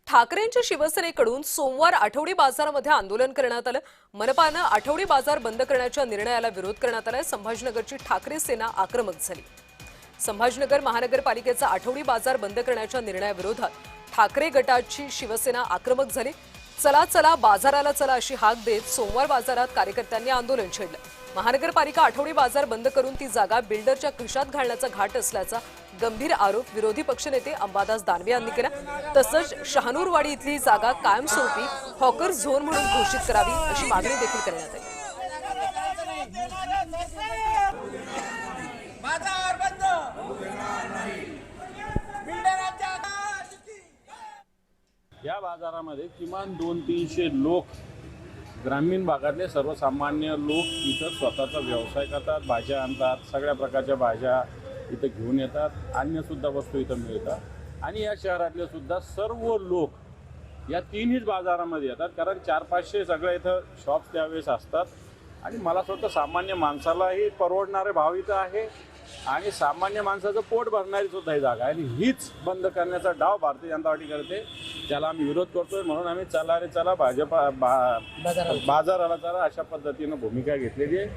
ठाकरेंच्या शिवसेनेकडून सोमवार आठवडी बाजारामध्ये आंदोलन करण्यात आलं। मनपानं आठवडी बाजार बंद करण्याच्या निर्णयाला विरोध करण्यात आलाय। संभाजीनगरची ठाकरे सेना आक्रमक झाली। संभाजीनगर महानगरपालिकेचा आठवडी बाजार बंद करण्याच्या निर्णयाविरोधात ठाकरे गटाची शिवसेना आक्रमक झाली। चला चला बाजाराला चला अशी हाक देत सोमवार बाजारात कार्यकर्त्यांनी आंदोलन छेडलं। महानगरपालिका आठवडी बाजार बंद करून ती जागा बिल्डरच्या खिशात घालण्याचा घाट असल्याचा गंभीर आरोप विरोधी पक्षनेते अंबादास दानवे यांनी केला। तसंच शहानूरवाडी इथली जागा कायमस्वरूपी हॉकर झोन म्हणून घोषित करावी अशी मागणी देखील करण्यात आली। या बाजारामध्ये किमान 200-300 लोक ग्रामीण भागातले सर्वसामान्य लोक इथं स्वतःचा व्यवसाय करतात, भाज्या आणतात, सगळ्या प्रकारच्या भाज्या इथं घेऊन येतात, अन्यसुद्धा वस्तू इथं मिळतात आणि या शहरातले सुद्धा सर्व लोक या तिन्हीच बाजारामध्ये येतात कारण 400-500 सगळ्या इथं शॉप्स त्यावेळेस असतात आणि मला असं वाटतं सामान्य माणसालाही परवडणारे भाव इथं आहे आणि सामान्य माणसाचं पोट भरणारी सुद्धा ही जागा आहे आणि हीच बंद करण्याचा डाव भारतीय जनता पार्टी करते। त्याला आम्ही विरोध करतोय म्हणून आम्ही चला रे चला भाजपा बाजाराला चला अशा पद्धतीनं भूमिका घेतलेली आहे।